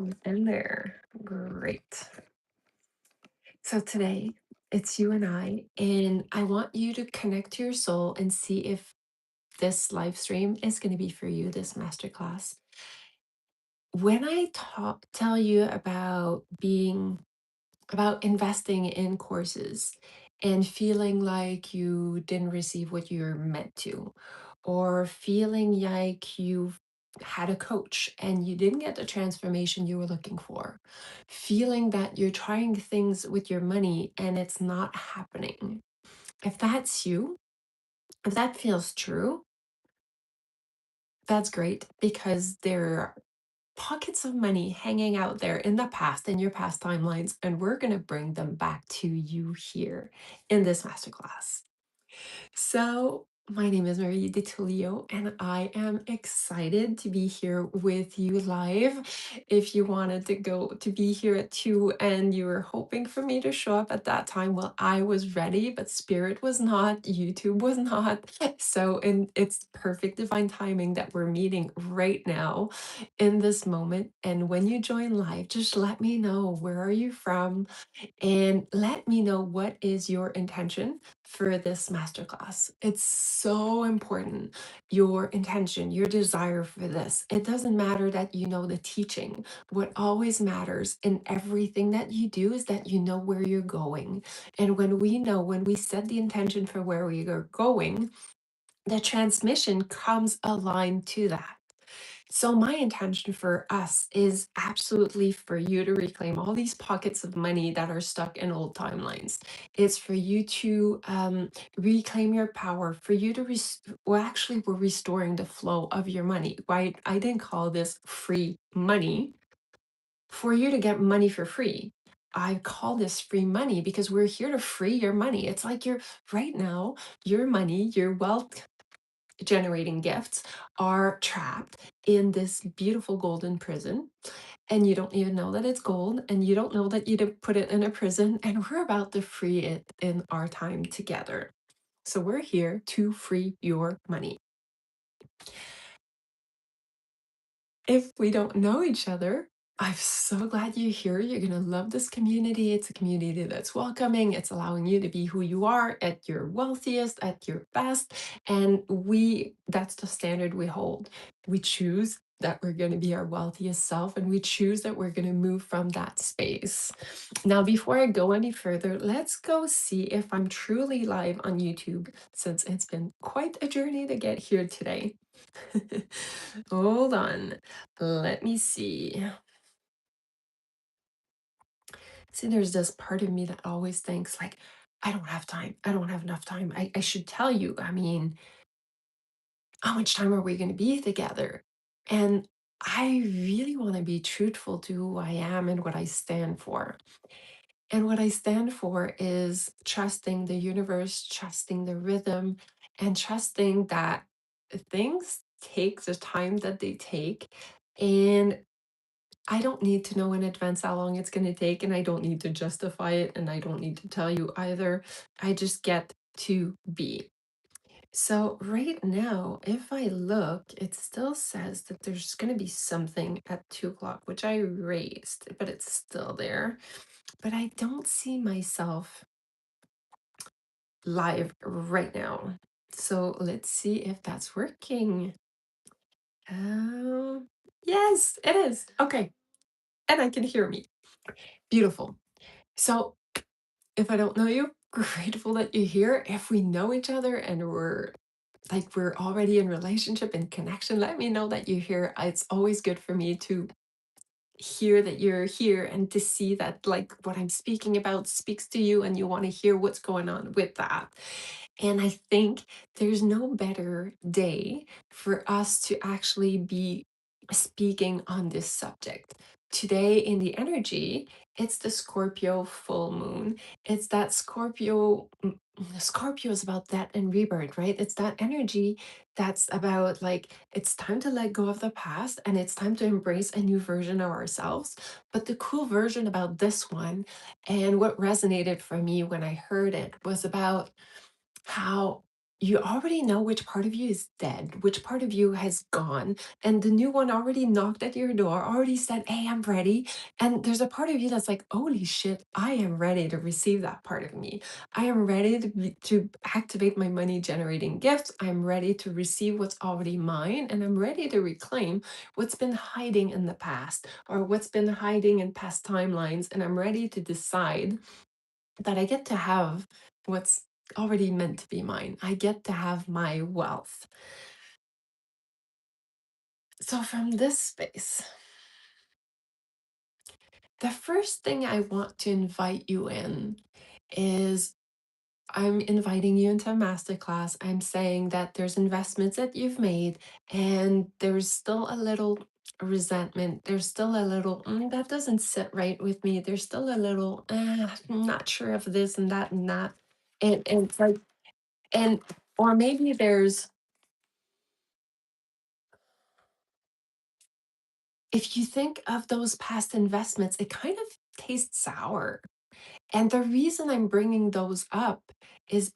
And there. Great. So today it's you and I want you to connect to your soul and see if this live stream is going to be for you, this masterclass. When I tell you about investing in courses and feeling like you didn't receive what you're meant to, or feeling like you've had a coach and you didn't get the transformation you were looking for, feeling that you're trying things with your money and it's not happening. If that's you, if that feels true, that's great because there are pockets of money hanging out there in the past, in your past timelines, and we're going to bring them back to you here in this masterclass. So, my name is Marie de Tullio, and I am excited to be here with you live. If you wanted to go to be here at 2 and you were hoping for me to show up at that time, well, I was ready, but Spirit was not, YouTube was not. So, and it's perfect divine timing that we're meeting right now in this moment. And when you join live, just let me know, where are you from? And let me know, what is your intention for this masterclass. It's so important. Your intention, your desire for this. It doesn't matter that you know the teaching. What always matters in everything that you do is that you know where you're going. And when we set the intention for where we are going, the transmission comes aligned to that. So, my intention for us is absolutely for you to reclaim all these pockets of money that are stuck in old timelines. It's for you to reclaim your power, for you to, well, actually, we're restoring the flow of your money, right? I didn't call this free money for you to get money for free. I call this free money because we're here to free your money. It's like you're right now, your money, your wealth generating gifts are trapped in this beautiful golden prison, and you don't even know that it's gold, and you don't know that you did put it in a prison, and we're about to free it in our time together. So we're here to free your money. If we don't know each other, I'm so glad you're here. You're going to love this community. It's a community that's welcoming. It's allowing you to be who you are at your wealthiest, at your best. And that's the standard we hold. We choose that we're going to be our wealthiest self, and we choose that we're going to move from that space. Now, before I go any further, let's go see if I'm truly live on YouTube, since it's been quite a journey to get here today. Hold on. Let me see. See, there's this part of me that always thinks, like, I don't have time. I don't have enough time. I should tell you. I mean, how much time are we going to be together? And I really want to be truthful to who I am and what I stand for. And what I stand for is trusting the universe, trusting the rhythm, and trusting that things take the time that they take. And I don't need to know in advance how long it's going to take, and I don't need to justify it, and I don't need to tell you either. I just get to be. So, right now, if I look, it still says that there's going to be something at 2 o'clock, which I raised, but it's still there. But I don't see myself live right now. So, let's see if that's working. Oh, yes, it is. Okay. And I can hear me. Beautiful. So, if I don't know you, grateful that you're here. If we know each other and we're already in relationship and connection, let me know that you're here. It's always good for me to hear that you're here and to see that, like, what I'm speaking about speaks to you and you want to hear what's going on with that. And I think there's no better day for us to actually be speaking on this subject. Today, in the energy, it's the Scorpio full moon. It's that Scorpio is about that and rebirth, right? It's that energy that's about, like, it's time to let go of the past and it's time to embrace a new version of ourselves. But the cool version about this one, and what resonated for me when I heard it, was about how you already know which part of you is dead, which part of you has gone, and the new one already knocked at your door, already said, "Hey, I'm ready." And there's a part of you that's like, "Holy shit, I am ready to receive that part of me. I am ready to activate my money generating gifts. I'm ready to receive what's already mine, and I'm ready to reclaim what's been hiding in the past or what's been hiding in past timelines. And I'm ready to decide that I get to have what's already meant to be mine. I get to have my wealth." So, from this space, the first thing I want to invite you in is I'm inviting you into a masterclass. I'm saying that there's investments that you've made, and there's still a little resentment. There's still a little, that doesn't sit right with me. There's still a little, I'm not sure of this and that and that. And it's like, and, or maybe there's, if you think of those past investments, it kind of tastes sour. And the reason I'm bringing those up is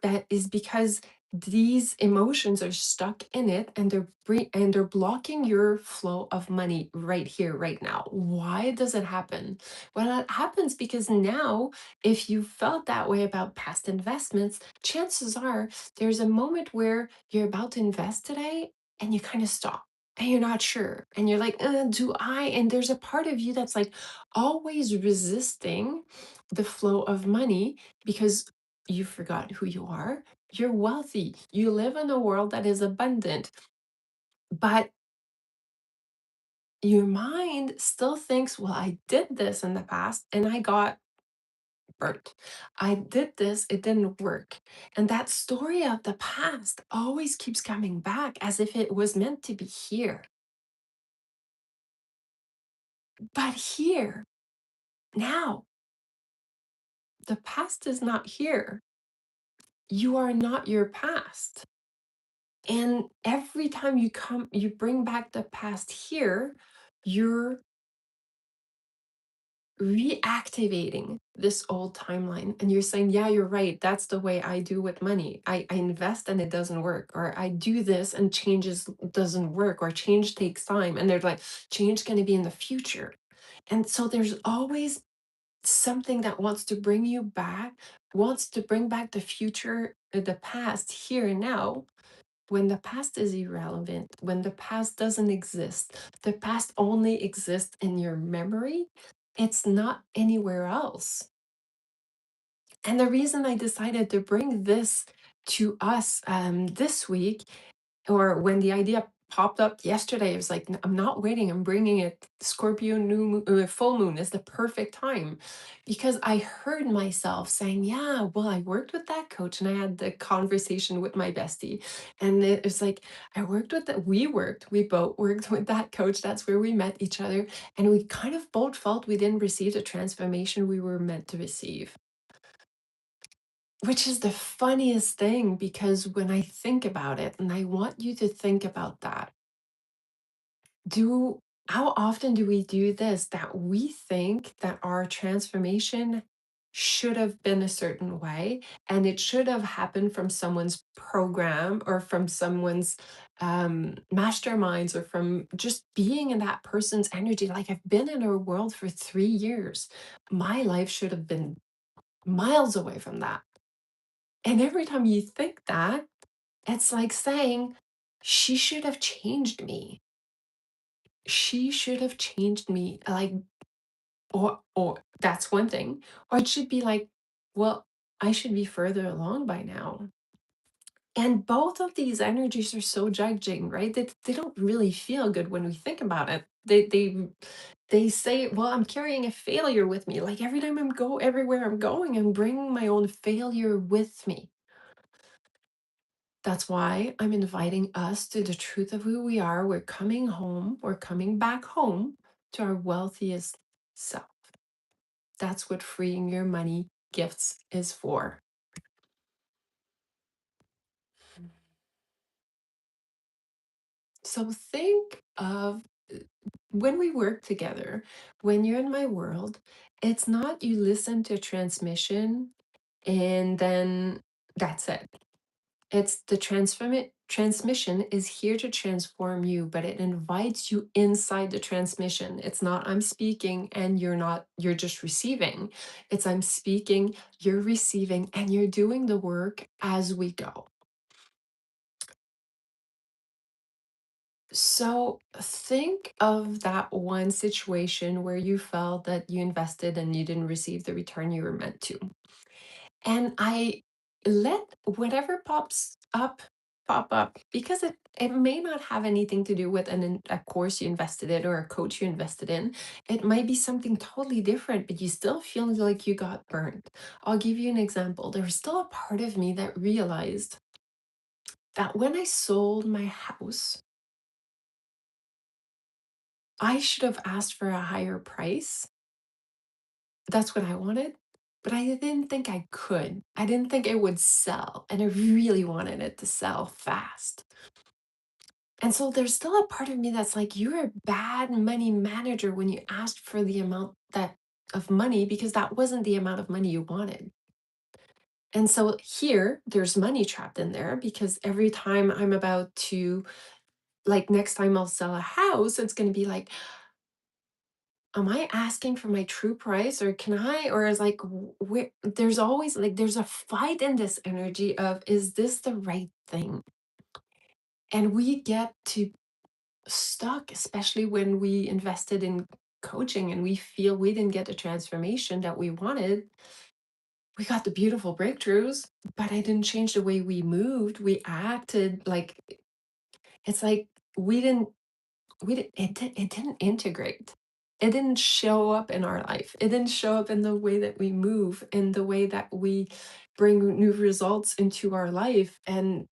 because these emotions are stuck in it, and they're blocking your flow of money right here, right now. Why does it happen? Well, it happens because now, if you felt that way about past investments, chances are there's a moment where you're about to invest today and you kind of stop. And you're not sure. And you're like, do I? And there's a part of you that's like always resisting the flow of money because you forgot who you are. You're wealthy. You live in a world that is abundant, but your mind still thinks, well, I did this in the past and I got burnt. I did this, it didn't work. And that story of the past always keeps coming back as if it was meant to be here. But here, now, the past is not here. You are not your past. And every time you bring back the past here, you're reactivating this old timeline. And you're saying, yeah, you're right. That's the way I do with money. I invest and it doesn't work. Or I do this and changes doesn't work. Or change takes time. And they're like, change going to be in the future. And so there's always something that wants to bring you back, wants to bring back the future, the past here and now, when the past is irrelevant, when the past doesn't exist, the past only exists in your memory, it's not anywhere else. And the reason I decided to bring this to us this week, or when the idea popped up yesterday, it was like, I'm not waiting. I'm bringing it. Scorpio full moon is the perfect time because I heard myself saying, "Yeah, well, I worked with that coach, and I had the conversation with my bestie, and it was like I worked with that. We both worked with that coach. That's where we met each other, and we kind of both felt we didn't receive the transformation we were meant to receive." Which is the funniest thing because when I think about it, and I want you to think about that, do how often do we do this, that we think that our transformation should have been a certain way, and it should have happened from someone's program or from someone's masterminds or from just being in that person's energy. Like, I've been in her world for 3 years. My life should have been miles away from that. And every time you think that, it's like saying, she should have changed me. She should have changed me. Like, or that's one thing. Or it should be like, well, I should be further along by now. And both of these energies are so judging, right? They don't really feel good when we think about it. They say, well, I'm carrying a failure with me. Like every time I'm go everywhere I'm going, I'm bringing my own failure with me. That's why I'm inviting us to the truth of who we are. We're coming home. We're coming back home to our wealthiest self. That's what freeing your money gifts is for. So think of when we work together, when you're in my world, it's not you listen to transmission and then that's it. It's the transmission is here to transform you, but it invites you inside the transmission. It's not I'm speaking and you're just receiving. It's I'm speaking, you're receiving, and you're doing the work as we go. So think of that one situation where you felt that you invested and you didn't receive the return you were meant to. And I let whatever pops up pop up because it may not have anything to do with a course you invested in or a coach you invested in. It might be something totally different, but you still feel like you got burned. I'll give you an example. There was still a part of me that realized that when I sold my house, I should have asked for a higher price. That's what I wanted, but I didn't think I could. I didn't think it would sell, and I really wanted it to sell fast. And so there's still a part of me that's like, "You're a bad money manager when you asked for the amount that of money because that wasn't the amount of money you wanted." And so here, there's money trapped in there because every time I'm about to like, next time I'll sell a house, it's gonna be like, am I asking for my true price or can I or is like where there's always like there's a fight in this energy of is this the right thing? And we get to stuck, especially when we invested in coaching and we feel we didn't get the transformation that we wanted. We got the beautiful breakthroughs, but I didn't change the way we moved. We acted like it's like we didn't it didn't integrate. It didn't show up in our life. It didn't show up in the way that we move, in the way that we bring new results into our life, and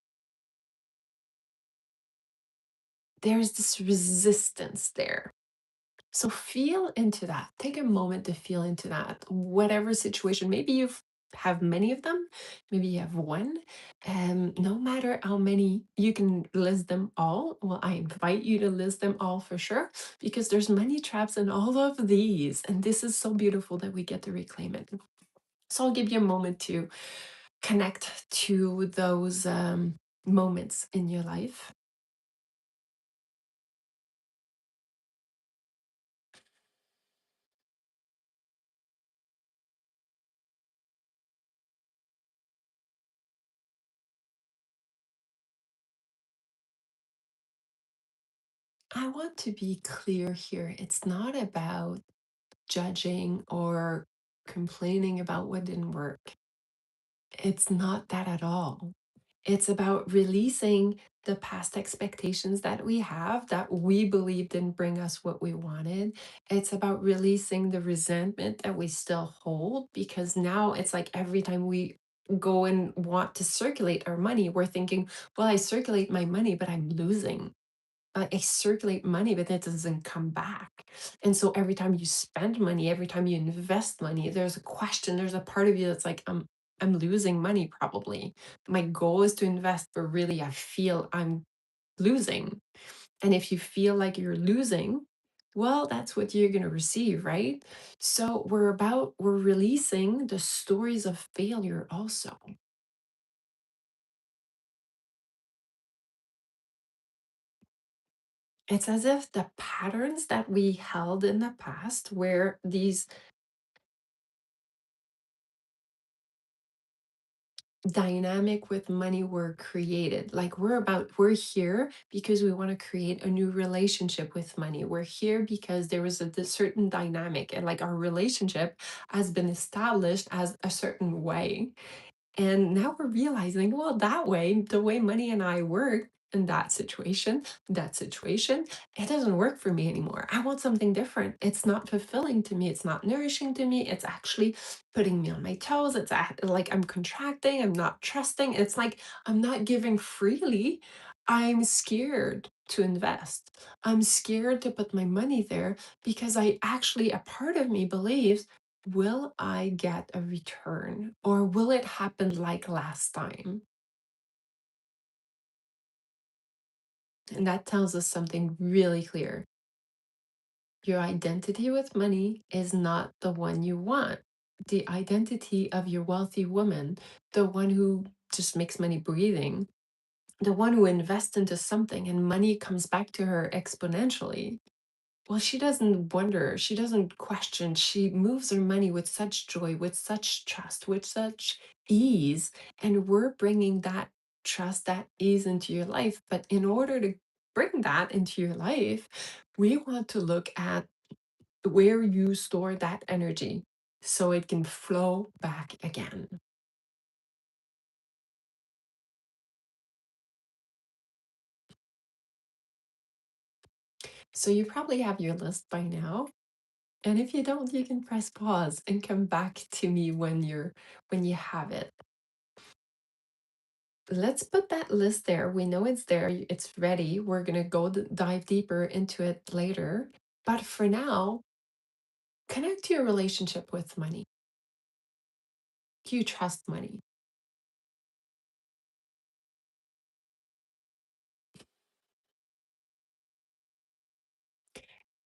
there's this resistance there. So feel into that. Take a moment to feel into that. Whatever situation, maybe you have many of them, maybe you have one. No matter how many, you can list them all. Well, I invite you to list them all for sure, because there's many traps in all of these. And this is so beautiful that we get to reclaim it. So I'll give you a moment to connect to those moments in your life. I want to be clear here. It's not about judging or complaining about what didn't work. It's not that at all. It's about releasing the past expectations that we have that we believe didn't bring us what we wanted. It's about releasing the resentment that we still hold because now it's like every time we go and want to circulate our money, we're thinking, well, I circulate my money, but I'm losing. I circulate money, but it doesn't come back. And so every time you spend money, every time you invest money, there's a question, there's a part of you that's like, I'm losing money probably. My goal is to invest, but really I feel I'm losing. And if you feel like you're losing, well, that's what you're going to receive, right? So we're releasing the stories of failure also. It's as if the patterns that we held in the past, where these dynamic with money were created. Like we're here because we want to create a new relationship with money. We're here because there was this certain dynamic and like our relationship has been established as a certain way. And now we're realizing, well, that way, the way money and I work in that situation, it doesn't work for me anymore. I want something different. It's not fulfilling to me. It's not nourishing to me. It's actually putting me on my toes. Like I'm contracting. I'm not trusting. It's like I'm not giving freely. I'm scared to invest. I'm scared to put my money there because a part of me believes, will I get a return or will it happen like last time? And that tells us something really clear. Your identity with money is not the one you want. The identity of your wealthy woman, the one who just makes money breathing, the one who invests into something and money comes back to her exponentially, well, she doesn't wonder, she doesn't question, she moves her money with such joy, with such trust, with such ease. And we're bringing that trust, that ease into your life. But in order to bring that into your life, we want to look at where you store that energy so it can flow back again. So you probably have your list by now. And if you don't, you can press pause and come back to me when you have it. Let's put that list there. We know it's there. It's ready. We're going to go dive deeper into it later. But for now, connect to your relationship with money. Do you trust money?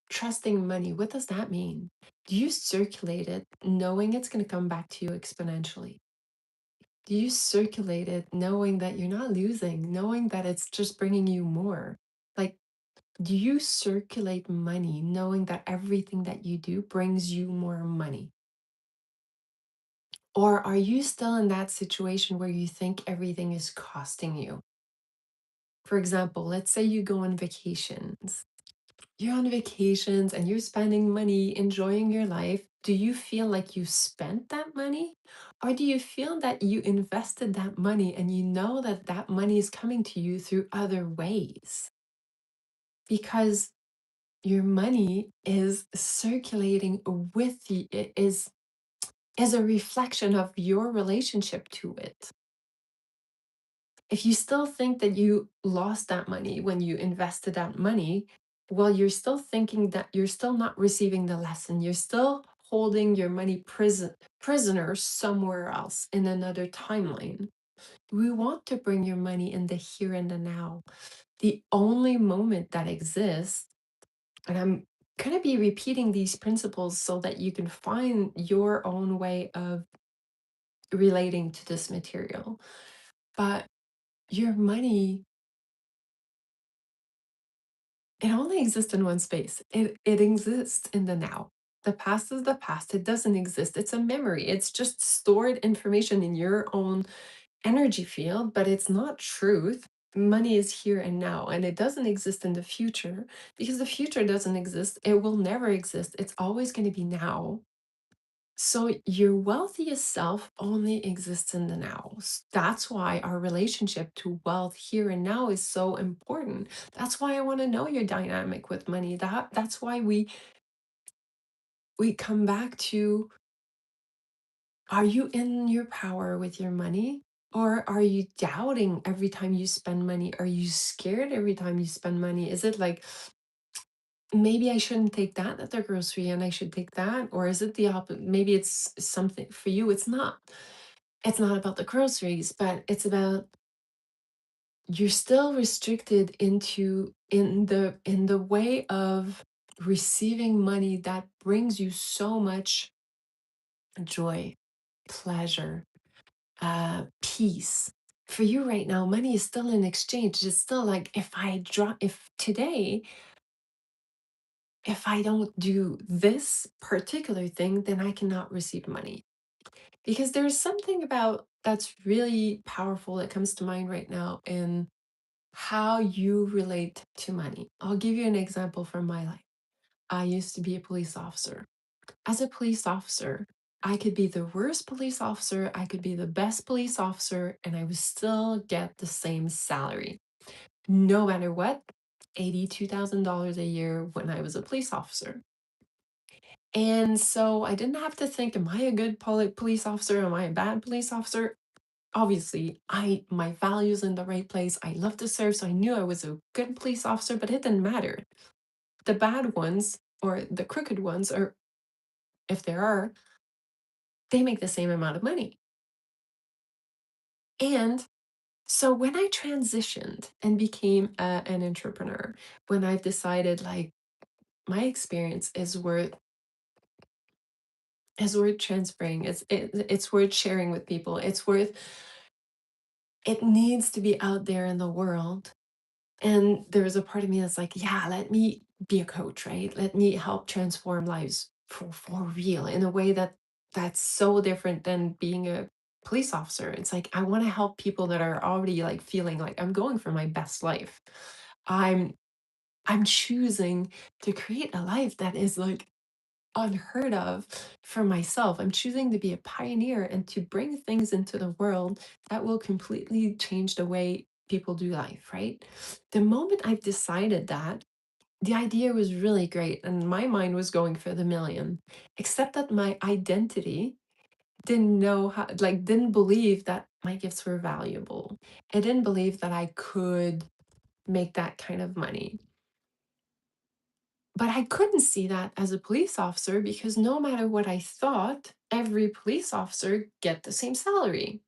Trusting money, what does that mean? Do you circulate it knowing it's going to come back to you exponentially? Do you circulate it knowing that you're not losing, knowing that it's just bringing you more? Like, do you circulate money knowing that everything that you do brings you more money? Or are you still in that situation where you think everything is costing you? For example, let's say you go on vacations. You're on vacations and you're spending money, enjoying your life. Do you feel like you spent that money? Or do you feel that you invested that money and you know that that money is coming to you through other ways? Because your money is circulating with you, it is a reflection of your relationship to it. If you still think that you lost that money when you invested that money, well, you're still thinking that you're still not receiving the lesson. You're still holding your money prisoner somewhere else in another timeline. We want to bring your money in the here and the now, the only moment that exists. And I'm going to be repeating these principles so that you can find your own way of relating to this material. But your money, it only exists in one space. It exists in the now. The past is the past. It doesn't exist. It's a memory. It's just stored information in your own energy field, but it's not truth. Money is here and now, and it doesn't exist in the future because the future doesn't exist. It will never exist. It's always going to be now. So your wealthiest self only exists in the now. That's why our relationship to wealth here and now is so important. That's why I want to know your dynamic with money. That's why we come back to, are you in your power with your money? Or are you doubting every time you spend money? Are you scared every time you spend money? Is it like, maybe I shouldn't take that at the grocery and I should take that? Or is it the opposite? Maybe it's something for you. It's not about the groceries, but it's about, you're still restricted into in the way of receiving money that brings you so much joy, pleasure, peace. For you right now, money is still in exchange. It's still like, if today, if I don't do this particular thing, then I cannot receive money. Because there's something about that's really powerful that comes to mind right now in how you relate to money. I'll give you an example from my life. I used to be a police officer. As a police officer, I could be the worst police officer, I could be the best police officer, and I would still get the same salary. No matter what, $82,000 a year when I was a police officer. And so I didn't have to think, am I a good police officer? Am I a bad police officer? Obviously, my values in the right place. I love to serve, so I knew I was a good police officer, but it didn't matter. The bad ones or the crooked ones, or if there are, they make the same amount of money. And so when I transitioned and became an entrepreneur, when I've decided like my experience is worth transferring, it's worth sharing with people, it's worth it needs to be out there in the world. And there's a part of me that's like, yeah, let me be a coach, right? Let me help transform lives for real in a way that's so different than being a police officer. It's like I want to help people that are already like feeling like I'm going for my best life. I'm I'm choosing to create a life that is like unheard of for myself. I'm choosing to be a pioneer and to bring things into the world that will completely change the way people do life, right? The moment I've decided that, the idea was really great and my mind was going for the million, except that my identity didn't know how, like, didn't believe that my gifts were valuable. I didn't believe that I could make that kind of money. But I couldn't see that as a police officer because no matter what I thought, every police officer get the same salary.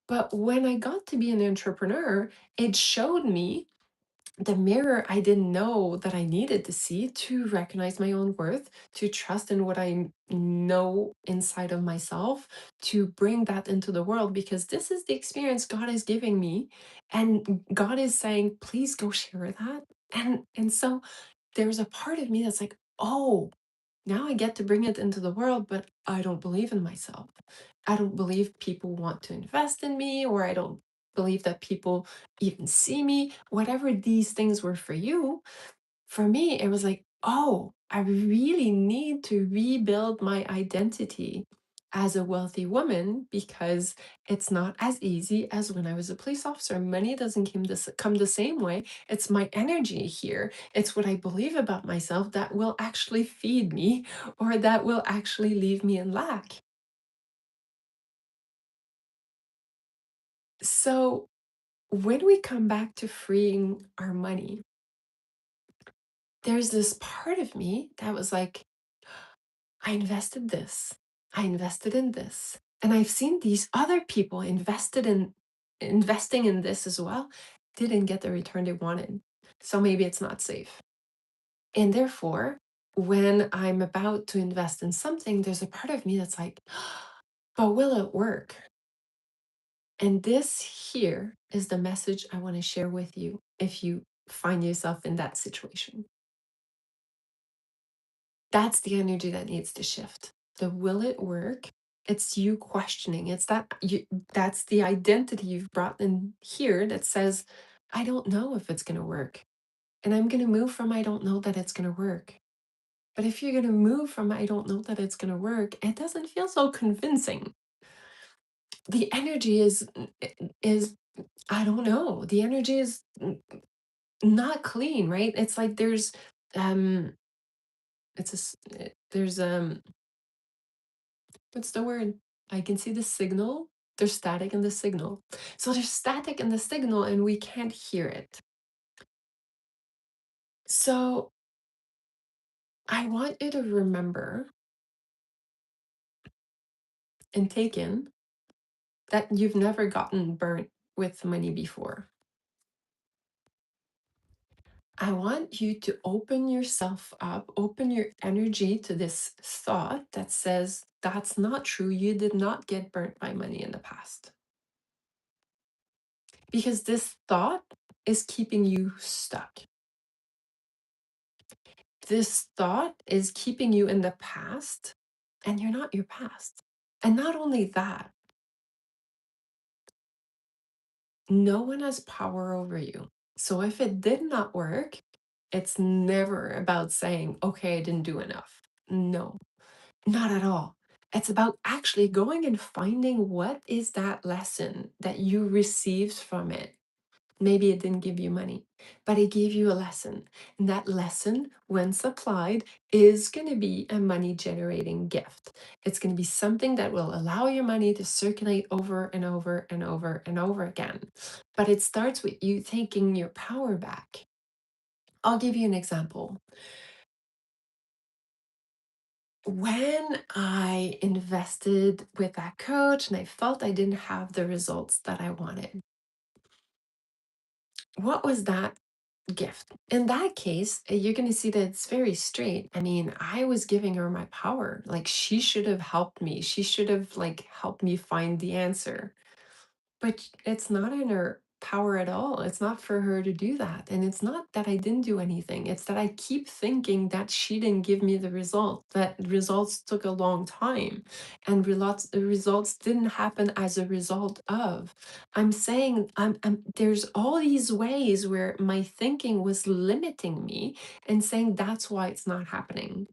But when I got to be an entrepreneur, it showed me the mirror I didn't know that I needed to see to recognize my own worth, to trust in what I know inside of myself, to bring that into the world because this is the experience God is giving me and God is saying, "Please go share that." And so there's a part of me that's like, oh, now I get to bring it into the world, but I don't believe in myself. I don't believe people want to invest in me, or I don't believe that people even see me. Whatever these things were for you, for me, it was like, oh, I really need to rebuild my identity as a wealthy woman because it's not as easy as when I was a police officer. Money doesn't come the same way. It's my energy here. It's what I believe about myself that will actually feed me or that will actually leave me in lack. So when we come back to freeing our money, there's this part of me that was like, I invested this. I invested in this. And I've seen these other people investing in this as well, didn't get the return they wanted. So maybe it's not safe. And therefore, when I'm about to invest in something, there's a part of me that's like, but will it work? And this here is the message I want to share with you if you find yourself in that situation. That's the energy that needs to shift. The will it work? It's you questioning. It's that you that's the identity you've brought in here that says, I don't know if it's gonna work. And I'm gonna move from I don't know that it's gonna work. But if you're gonna move from I don't know that it's gonna work, it doesn't feel so convincing. The energy is I don't know. The energy is not clean, right? It's like um there's what's the word? I can see the signal. There's static in the signal. So there's static in the signal and we can't hear it. So I want you to remember and take in that you've never gotten burnt with money before. I want you to open yourself up, open your energy to this thought that says, that's not true. You did not get burnt by money in the past. Because this thought is keeping you stuck. This thought is keeping you in the past, and you're not your past. And not only that, no one has power over you. So if it did not work, it's never about saying, okay, I didn't do enough. No, not at all. It's about actually going and finding what is that lesson that you received from it. Maybe it didn't give you money, but it gave you a lesson. And that lesson, when supplied, is going to be a money generating gift. It's going to be something that will allow your money to circulate over and over and over and over again. But it starts with you taking your power back. I'll give you an example. When I invested with that coach and I felt I didn't have the results that I wanted, what was that gift? In that case, you're going to see that it's very straight. I mean, I was giving her my power. Like she should have helped me. She should have like helped me find the answer. But it's not in her power at all. It's not for her to do that. And it's not that I didn't do anything. It's that I keep thinking that she didn't give me the result, that results took a long time and results didn't happen as a result of. I'm saying there's all these ways where my thinking was limiting me and saying that's why it's not happening.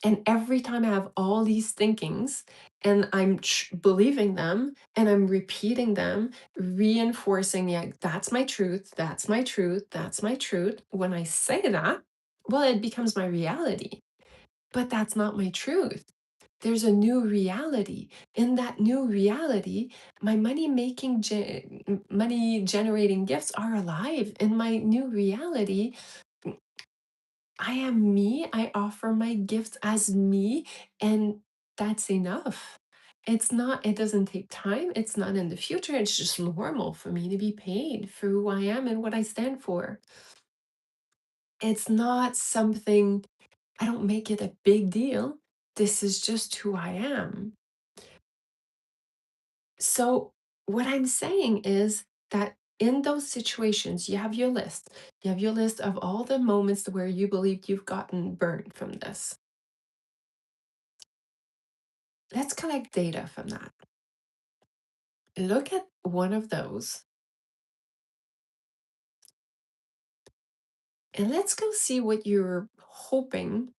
And every time I have all these thinkings and I'm believing them and I'm repeating them, reinforcing, yeah, that's my truth, that's my truth, that's my truth. When I say that, well, it becomes my reality, but that's not my truth. There's a new reality. In that new reality, my money generating gifts are alive. In my new reality, I am me. I offer my gifts as me, and that's enough. It doesn't take time. It's not in the future. It's just normal for me to be paid for who I am and what I stand for. It's not something, I don't make it a big deal. This is just who I am. So, what I'm saying is that in those situations, you have your list. You have your list of all the moments where you believe you've gotten burned from this. Let's collect data from that. Look at one of those and let's go see what you're hoping,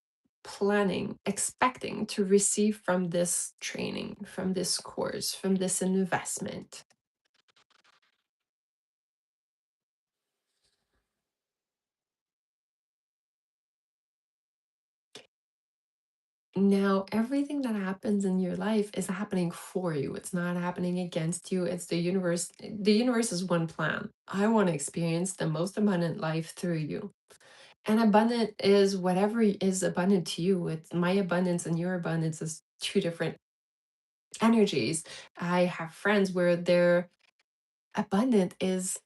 planning, expecting to receive from this training, from this course, from this investment. Now, everything that happens in your life is happening for you. It's not happening against you. It's the universe. The universe is one plan. I want to experience the most abundant life through you. And abundant is whatever is abundant to you. It's my abundance and your abundance is two different energies. I have friends where their abundant is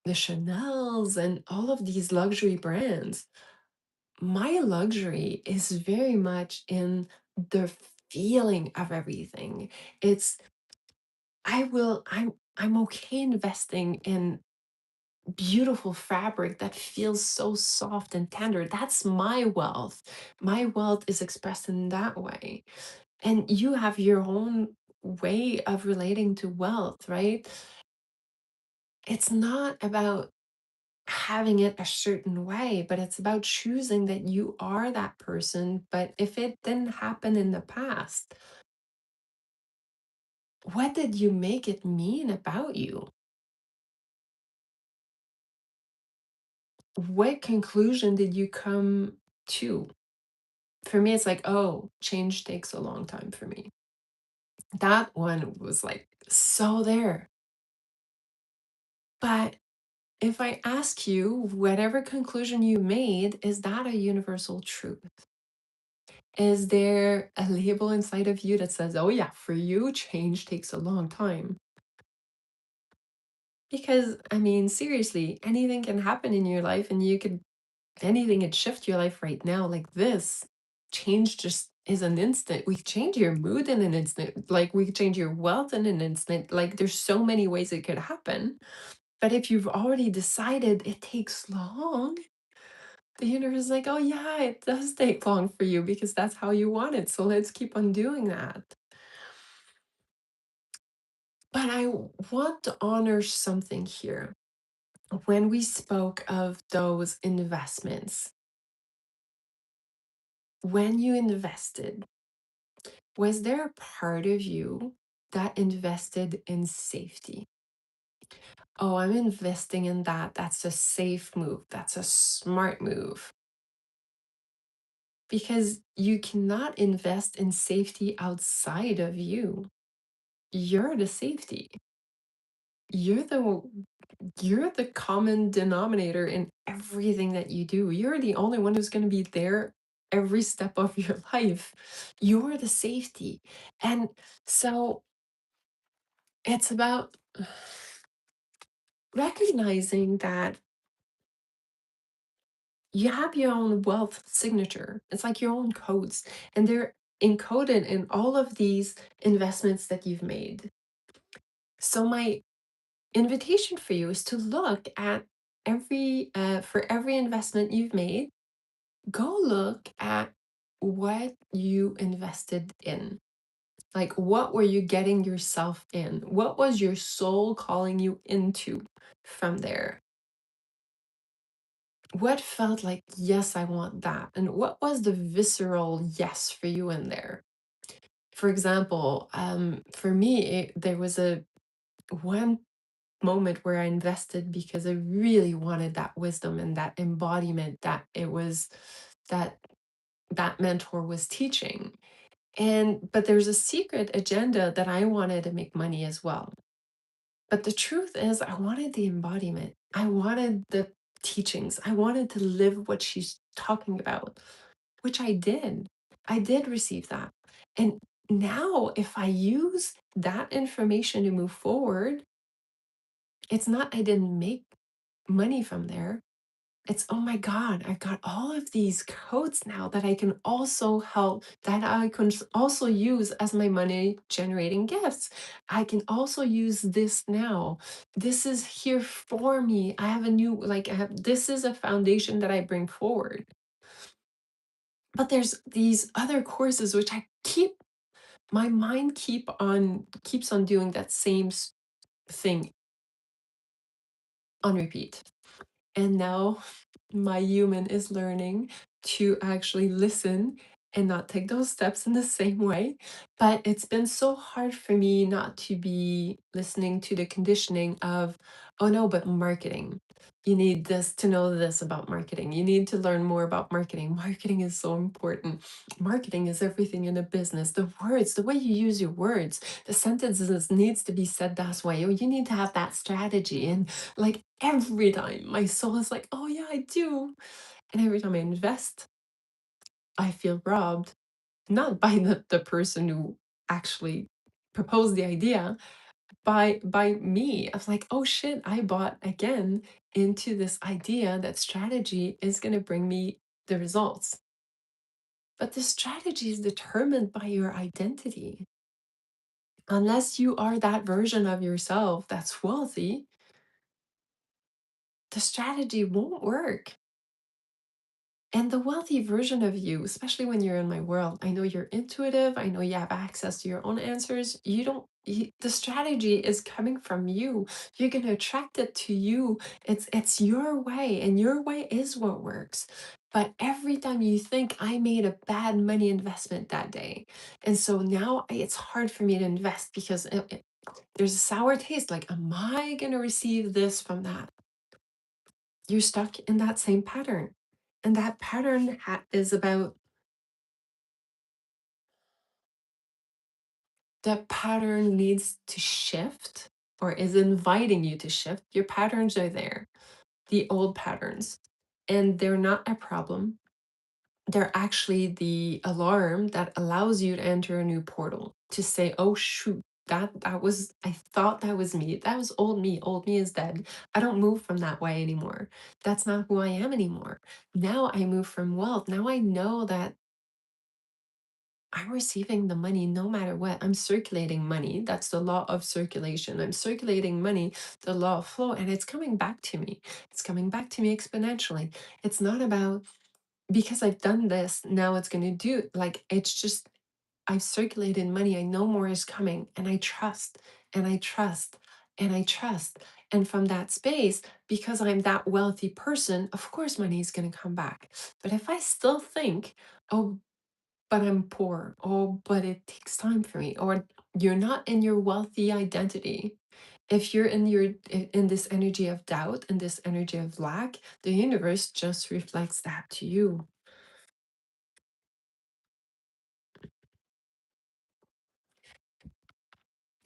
the Chanels and all of these luxury brands. My luxury is very much in the feeling of everything. It's I'm okay investing in beautiful fabric that feels so soft and tender. That's my wealth. My wealth is expressed in that way. And you have your own way of relating to wealth, right? It's not about having it a certain way, but it's about choosing that you are that person. But if it didn't happen in the past, what did you make it mean about you? What conclusion did you come to? For me, it's like, oh, change takes a long time for me. That one was like so there. But if I ask you, whatever conclusion you made, is that a universal truth? Is there a label inside of you that says, oh, yeah, for you, change takes a long time? Because, I mean, seriously, anything can happen in your life and anything could shift your life right now like this. Change just is an instant. We change your mood in an instant. Like we could change your wealth in an instant. Like there's so many ways it could happen. But if you've already decided it takes long, the universe is like, oh yeah, it does take long for you because that's how you want it. So let's keep on doing that. But I want to honor something here. When we spoke of those investments, when you invested, was there a part of you that invested in safety? Oh, I'm investing in that. That's a safe move. That's a smart move. Because you cannot invest in safety outside of you. You're the safety. You're the you're the common denominator in everything that you do. You're the only one who's going to be there every step of your life. You're the safety. And so it's about recognizing that you have your own wealth signature. It's like your own codes, and they're encoded in all of these investments that you've made. So, my invitation for you is to look at for every investment you've made, go look at what you invested in. Like, what were you getting yourself in? What was your soul calling you into from there? What felt like, yes, I want that? And what was the visceral yes for you in there? For example, for me, there was a one moment where I invested because I really wanted that wisdom and that embodiment that that that mentor was teaching. And but there's a secret agenda that I wanted to make money as well. But the truth is, I wanted the embodiment. I wanted the teachings. I wanted to live what she's talking about, which I did. I did receive that. And now, if I use that information to move forward, it's not I didn't make money from there. It's, oh my God, I've got all of these codes now that I can also help, that I can also use as my money generating gifts. I can also use this now. This is here for me. I have a new, like, this is a foundation that I bring forward. But there's these other courses which my mind keeps on doing that same thing on repeat. And now my human is learning to actually listen and not take those steps in the same way. But it's been so hard for me not to be listening to the conditioning of, oh no, but marketing. You need this to know this about marketing. You need to learn more about marketing. Marketing is so important. Marketing is everything in a business. The words, the way you use your words, the sentences needs to be said that way. Oh, you need to have that strategy. And like every time my soul is like, oh yeah, I do. And every time I invest, I feel robbed, not by the person who actually proposed the idea, by me. I was like, oh shit, I bought again into this idea that strategy is gonna bring me the results. But the strategy is determined by your identity. Unless you are that version of yourself that's wealthy, the strategy won't work. And the wealthy version of you, especially when you're in my world, I know you're intuitive. I know you have access to your own answers. You don't, the strategy is coming from you. You're going to attract it to you. It's your way, and your way is what works. But every time you think I made a bad money investment that day, and so now it's hard for me to invest because there's a sour taste. Like, am I going to receive this from that? You're stuck in that same pattern. And that pattern is about that pattern needs to shift or is inviting you to shift. Your patterns are there, the old patterns, and they're not a problem. They're actually the alarm that allows you to enter a new portal to say, oh, shoot. That was, I thought that was me. That was old me. Old me is dead. I don't move from that way anymore. That's not who I am anymore. Now I move from wealth. Now I know that I'm receiving the money no matter what. I'm circulating money. That's the law of circulation. I'm circulating money, the law of flow, and it's coming back to me. It's coming back to me exponentially. It's not about because I've done this, now it's going to do like it's just I've circulated money. I know more is coming, and I trust, and I trust, and I trust. And from that space, because I'm that wealthy person, of course, money is going to come back. But if I still think, oh, but I'm poor. Oh, but it takes time for me. Or you're not in your wealthy identity. If you're in in this energy of doubt and this energy of lack, the universe just reflects that to you.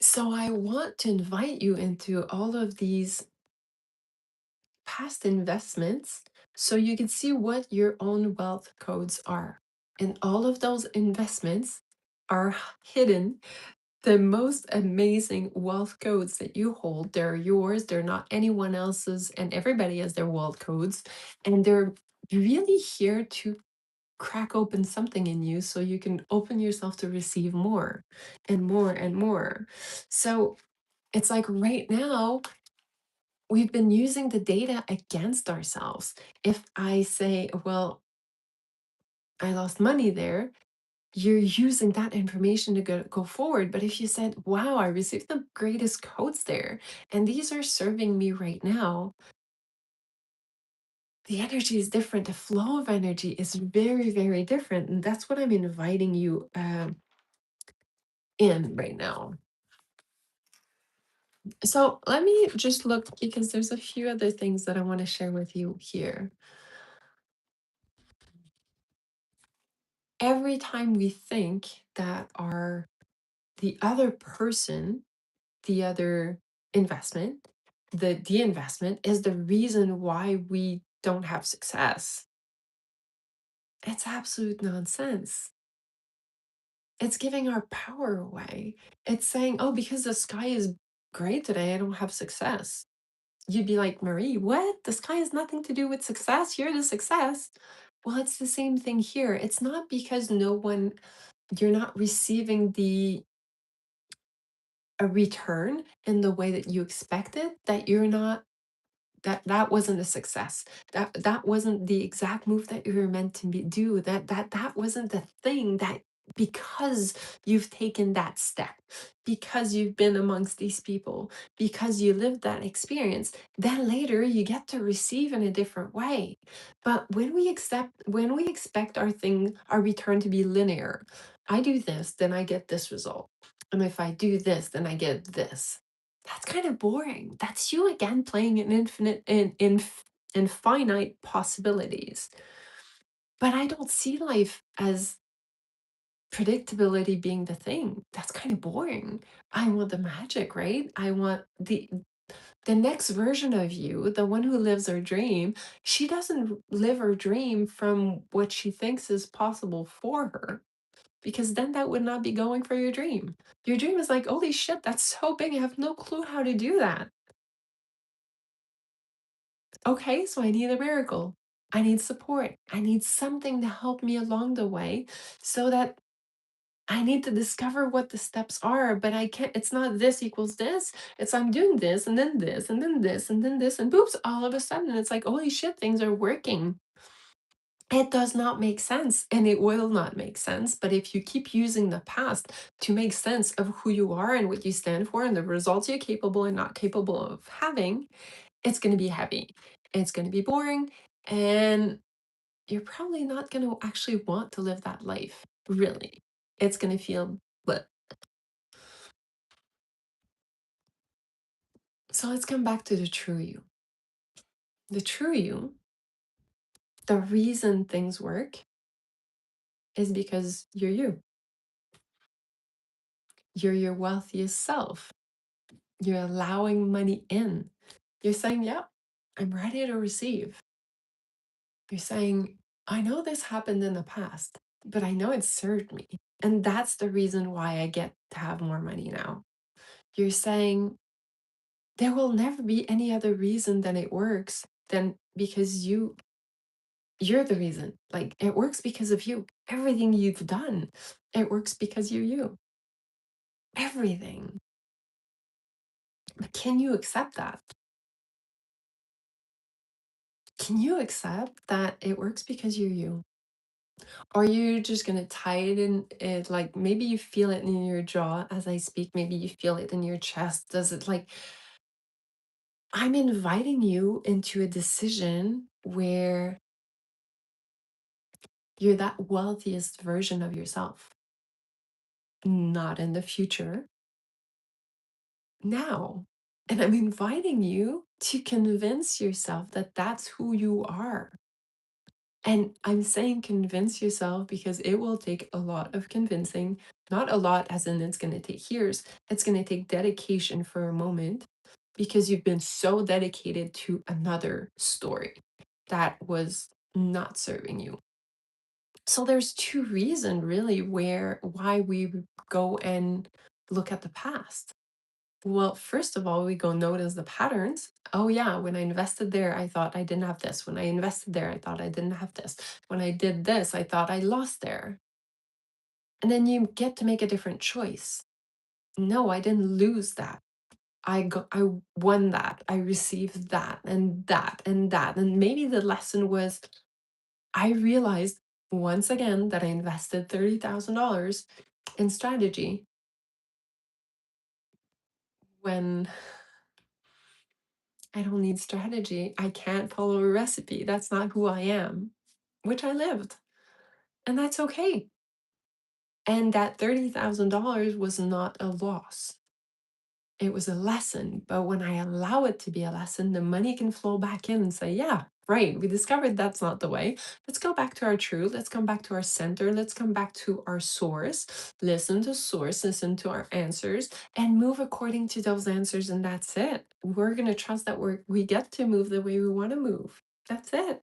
So I want to invite you into all of these past investments so you can see what your own wealth codes are. And all of those investments are hidden. The most amazing wealth codes that you hold, they're yours, they're not anyone else's, and everybody has their wealth codes. And they're really here to crack open something in you so you can open yourself to receive more and more and more. So It's like right now, we've been using the data against ourselves. If I say, well, I lost money there, you're using that information to go forward. But if you said, wow, I received the greatest codes there, and these are serving me right now, the energy is different. The flow of energy is very, very different. And that's what I'm inviting you in right now. So let me just look because there's a few other things that I want to share with you here. Every time we think that the other person, the other investment, the investment is the reason why we don't have success, it's absolute nonsense. It's giving our power away. It's saying, oh, because the sky is gray today, I don't have success. You'd be like, Marie, what? The sky has nothing to do with success. You're the success. Well, it's the same thing here. It's not because you're not receiving the a return in the way that you expected that you're not that wasn't a success. That wasn't the exact move that you were meant to do. That wasn't the thing that because you've taken that step, because you've been amongst these people, because you lived that experience, then later you get to receive in a different way. But when we expect our return to be linear, I do this, then I get this result. And if I do this, then I get this. That's kind of boring. That's you again playing an infinite possibilities. But I don't see life as predictability being the thing. That's kind of boring. I want the magic, right? I want the next version of you, the one who lives her dream. She doesn't live her dream from what she thinks is possible for her, because then that would not be going for your dream. Your dream is like, holy shit, that's so big. I have no clue how to do that. Okay, so I need a miracle. I need support. I need something to help me along the way so that I need to discover what the steps are, but I can't, it's not this equals this. It's I'm doing this and then this and then this and then this and boops, all of a sudden it's like, holy shit, things are working. It does not make sense and it will not make sense. But if you keep using the past to make sense of who you are and what you stand for and the results you're capable and not capable of having, it's going to be heavy. It's going to be boring. And you're probably not going to actually want to live that life, really. It's going to feel bleh. So let's come back to the true you. The true you, the reason things work is because you're you. You're your wealthiest self. You're allowing money in. You're saying, yeah, I'm ready to receive. You're saying, I know this happened in the past, but I know it served me. And that's the reason why I get to have more money now. You're saying, there will never be any other reason than it works than because you're the reason. Like it works because of you. Everything you've done, it works because you're you. Everything. But can you accept that? Can you accept that it works because you're you? Or are you just gonna tie it in it like maybe you feel it in your jaw as I speak, maybe you feel it in your chest. Does it like I'm inviting you into a decision where you're that wealthiest version of yourself, not in the future, now. And I'm inviting you to convince yourself that that's who you are. And I'm saying convince yourself because it will take a lot of convincing, not a lot as in it's going to take years. It's going to take dedication for a moment because you've been so dedicated to another story that was not serving you. So there's two reasons really why we go and look at the past. Well, first of all, we go notice the patterns. Oh, yeah, when I invested there, I thought I didn't have this. When I invested there, I thought I didn't have this. When I did this, I thought I lost there. And then you get to make a different choice. No, I didn't lose that. I won that. I received that and that and that. And maybe the lesson was I realized once again that I invested $30,000 in strategy when I don't need strategy. I can't follow a recipe. That's not who I am, which I lived. And that's okay. And that $30,000 was not a loss. It was a lesson. But when I allow it to be a lesson, the money can flow back in and say, yeah, right, we discovered that's not the way. Let's go back to our truth. Let's come back to our center. Let's come back to our source. Listen to source, listen to our answers, and move according to those answers. And that's it. We're going to trust that we get to move the way we want to move. That's it.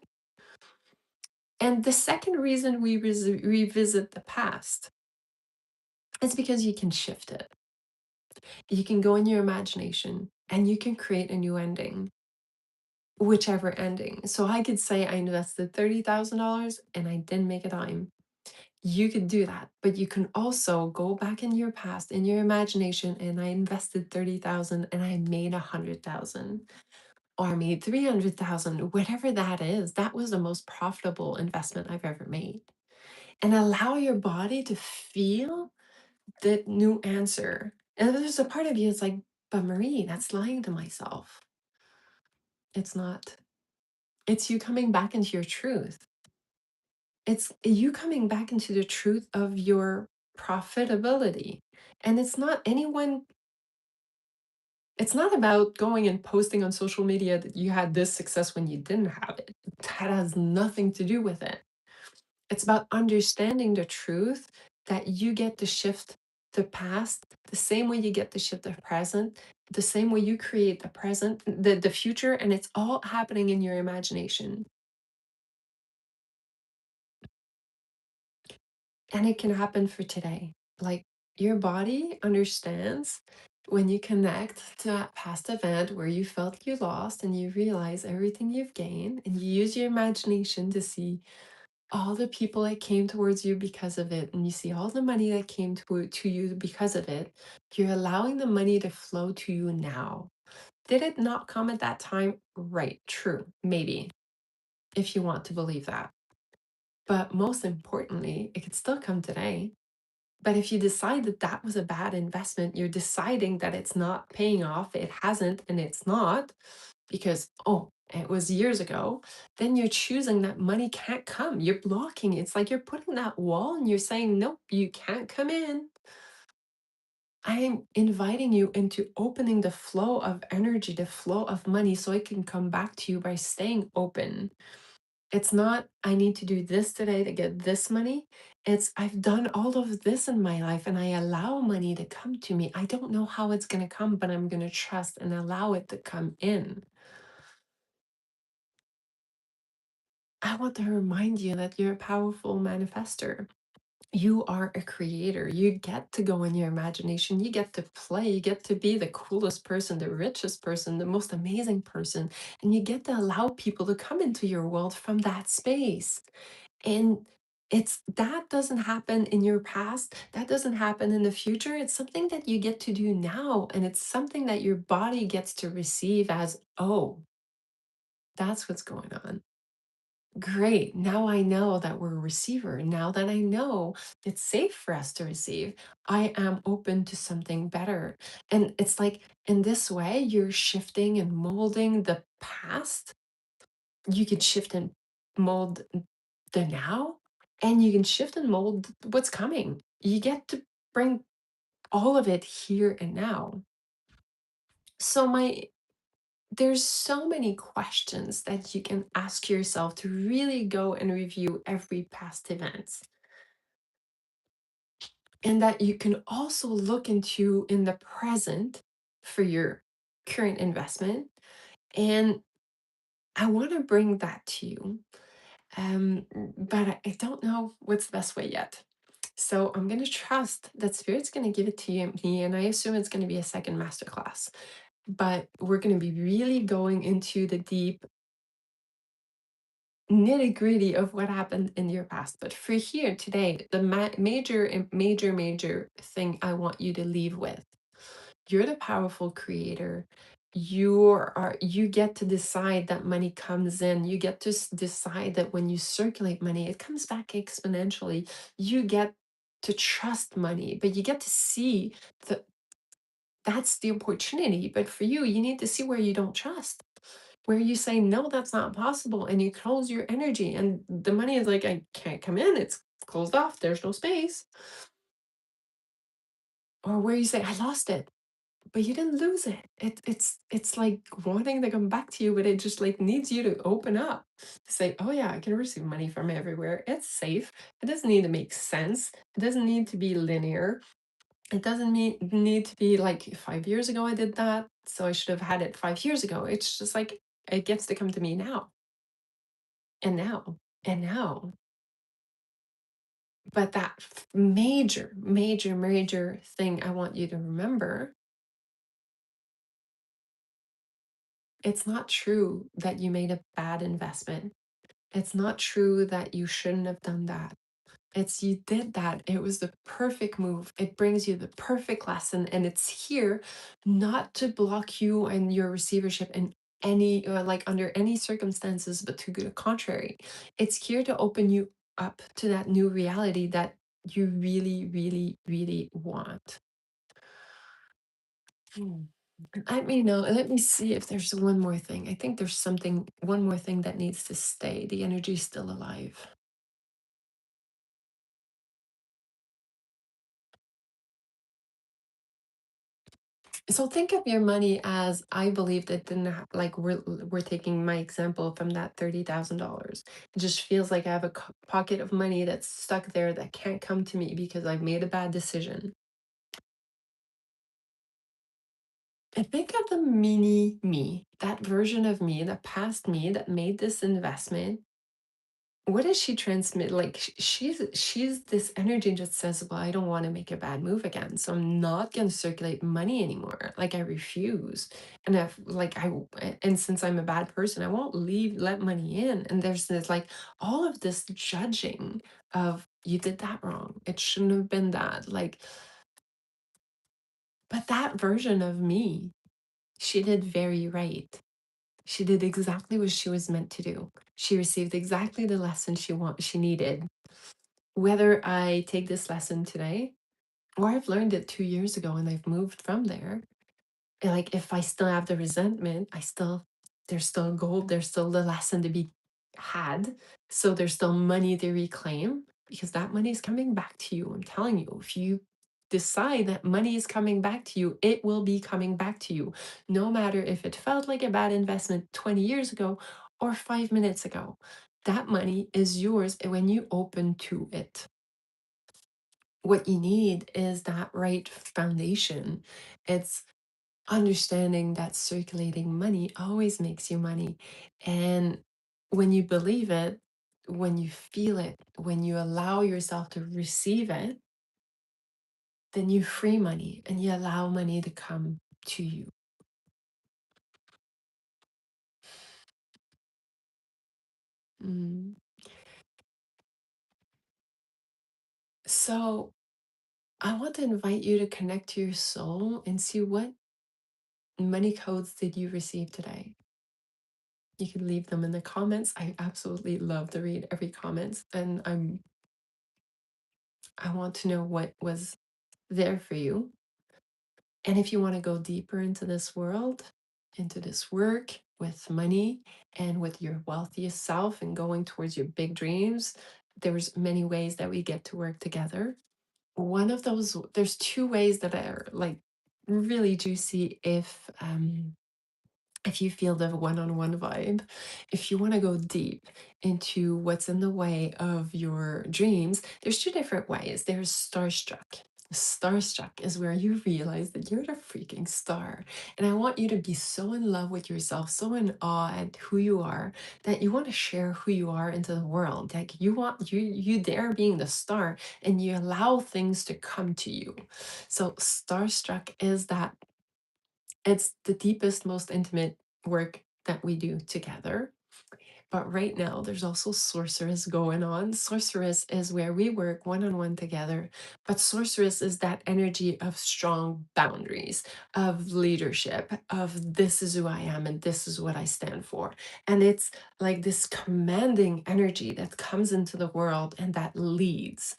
And the second reason we revisit the past is because you can shift it. You can go in your imagination and you can create a new ending, whichever ending. So I could say I invested $30,000 and I didn't make a dime. You could do that, but you can also go back in your past, in your imagination, and I invested 30,000 and I made 100,000 or I made 300,000, whatever that is. That was the most profitable investment I've ever made. And allow your body to feel the new answer. And there's a part of you that's like, but Marie, that's lying to myself. It's not. It's you coming back into your truth. It's you coming back into the truth of your profitability. And it's not about going and posting on social media that you had this success when you didn't have it. That has nothing to do with it. It's about understanding the truth that you get to shift the past the same way you get to shift the present, the same way you create the present, the future, and it's all happening in your imagination. And it can happen for today. Like your body understands when you connect to that past event where you felt you lost and you realize everything you've gained and you use your imagination to see all the people that came towards you because of it, and you see all the money that came to you because of it, you're allowing the money to flow to you now. Did it not come at that time? Right, true, maybe, if you want to believe that. But most importantly, it could still come today. But if you decide that that was a bad investment, you're deciding that it's not paying off, it hasn't, and it's not, because, oh, it was years ago, then you're choosing that money can't come. You're blocking. It's like you're putting that wall and you're saying, nope, you can't come in. I am inviting you into opening the flow of energy, the flow of money, so it can come back to you by staying open. It's not, I need to do this today to get this money. It's, I've done all of this in my life and I allow money to come to me. I don't know how it's going to come, but I'm going to trust and allow it to come in. I want to remind you that you're a powerful manifester. You are a creator. You get to go in your imagination. You get to play. You get to be the coolest person, the richest person, the most amazing person. And you get to allow people to come into your world from that space. And it's that doesn't happen in your past. That doesn't happen in the future. It's something that you get to do now. And it's something that your body gets to receive as, oh, that's what's going on. Great. Now I know that we're a receiver. Now that I know it's safe for us to receive, I am open to something better. And it's like in this way, you're shifting and molding the past. You can shift and mold the now, and you can shift and mold what's coming. You get to bring all of it here and now. So my there's so many questions that you can ask yourself to really go and review every past events, and that you can also look into in the present for your current investment. And I want to bring that to you, but I don't know what's the best way yet. So I'm going to trust that Spirit's going to give it to you, me, and I assume it's going to be a second masterclass. But we're going to be really going into the deep nitty-gritty of what happened in your past. But for here today, the major thing I want you to leave with You're the powerful creator. You get to decide that money comes in. You get to decide that when you circulate money, it comes back exponentially. You get to trust money, but you get to see that that's the opportunity. But for you, you need to see where you don't trust, where you say, no, that's not possible. And you close your energy, and the money is like, I can't come in. It's closed off. There's no space. Or where you say, I lost it. But you didn't lose it. It's like wanting to come back to you, but it just like needs you to open up to say, "Oh yeah, I can receive money from everywhere. It's safe. It doesn't need to make sense. It doesn't need to be linear. It doesn't need to be like 5 years ago I did that, so I should have had it 5 years ago." It's just like it gets to come to me now and now and now. But that major, major, major thing I want you to remember, it's not true that you made a bad investment. It's not true that you shouldn't have done that. It's you did that. It was the perfect move. It brings you the perfect lesson. And it's here not to block you and your receivership in any, like under any circumstances, but to the contrary. It's here to open you up to that new reality that you really, really, really want. Hmm. Let me know. Let me see if there's one more thing. I think there's something, one more thing that needs to stay. The energy's still alive. So think of your money as I believe that didn't like we're taking my example from that $30,000. It just feels like I have a pocket of money that's stuck there that can't come to me because I've made a bad decision. And think of the mini me, that version of me, the past me that made this investment. What does she transmit? Like she's this energy that says, "Well, I don't want to make a bad move again, so I'm not going to circulate money anymore. Like I refuse." And if like and since I'm a bad person, I won't let money in. And there's this like all of this judging of you did that wrong. It shouldn't have been that. Like, but that version of me, she did very right. She did exactly what she was meant to do. She received exactly the lesson she needed. Whether I take this lesson today or I've learned it 2 years ago and I've moved from there, and, like, if I still have the resentment, I still there's still gold, there's still the lesson to be had, so there's still money to reclaim because that money is coming back to you, I'm telling you. If you decide that money is coming back to you, it will be coming back to you, no matter if it felt like a bad investment 20 years ago or 5 minutes ago. That money is yours when you open to it. What you need is that right foundation. It's understanding that circulating money always makes you money. And when you believe it, when you feel it, when you allow yourself to receive it, then you free money and you allow money to come to you. Mm. So I want to invite you to connect to your soul and see what money codes did you receive today. You can leave them in the comments. I absolutely love to read every comments, and I want to know what was there for you. And if you want to go deeper into this world, into this work with money and with your wealthiest self and going towards your big dreams, there's many ways that we get to work together. One of those, there's two ways that are like really juicy if you feel the one-on-one vibe, if you want to go deep into what's in the way of your dreams, there's two different ways. There's starstruck. Starstruck is where you realize that you're the freaking star. And I want you to be so in love with yourself, so in awe at who you are, that you want to share who you are into the world. Like you dare being the star and you allow things to come to you. So starstruck is that it's the deepest, most intimate work that we do together. But right now, there's also sorceress going on. Sorceress is where we work one on one together. But sorceress is that energy of strong boundaries, of leadership, of this is who I am and this is what I stand for. And it's like this commanding energy that comes into the world and that leads.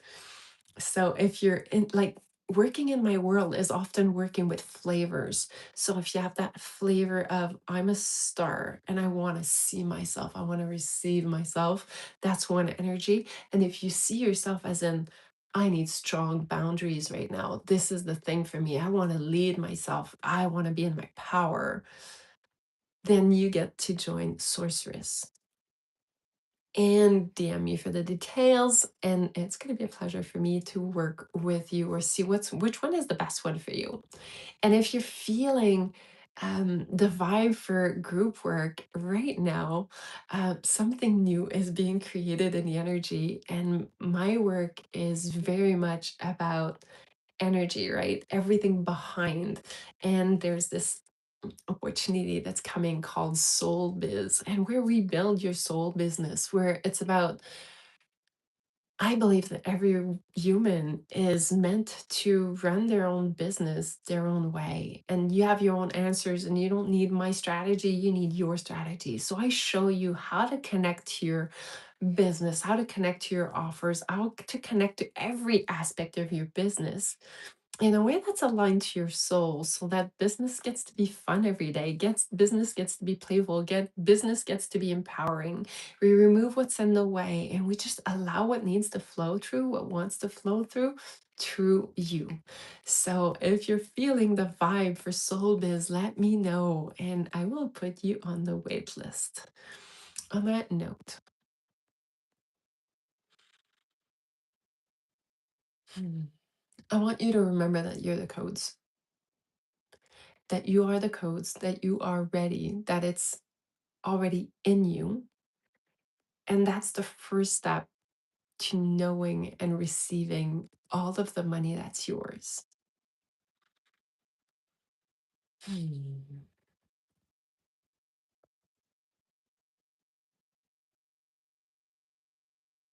So if you're in like working in my world is often working with flavors. So if you have that flavor of I'm a star and I want to see myself, I want to receive myself, that's one energy. And if you see yourself as in I need strong boundaries right now. This is the thing for me. I want to lead myself. I want to be in my power. Then you get to join Sorceress and DM me for the details. And it's going to be a pleasure for me to work with you or see which one is the best one for you. And if you're feeling the vibe for group work right now, something new is being created in the energy. And my work is very much about energy, right? Everything behind. And there's this opportunity that's coming called Soul Biz, and where we build your soul business, where it's about I believe that every human is meant to run their own business their own way. And you have your own answers, and you don't need my strategy, you need your strategy. So I show you how to connect to your business, how to connect to your offers, how to connect to every aspect of your business in a way that's aligned to your soul so that business gets to be fun every day, gets business gets to be playful, get business gets to be empowering. We remove what's in the way and we just allow what needs to flow through, what wants to flow through you. So if you're feeling the vibe for soul biz, let me know and I will put you on the wait list. On that note, hmm, I want you to remember that you're the codes, that you are the codes, that you are ready, that it's already in you. And that's the first step to knowing and receiving all of the money that's yours. Hmm.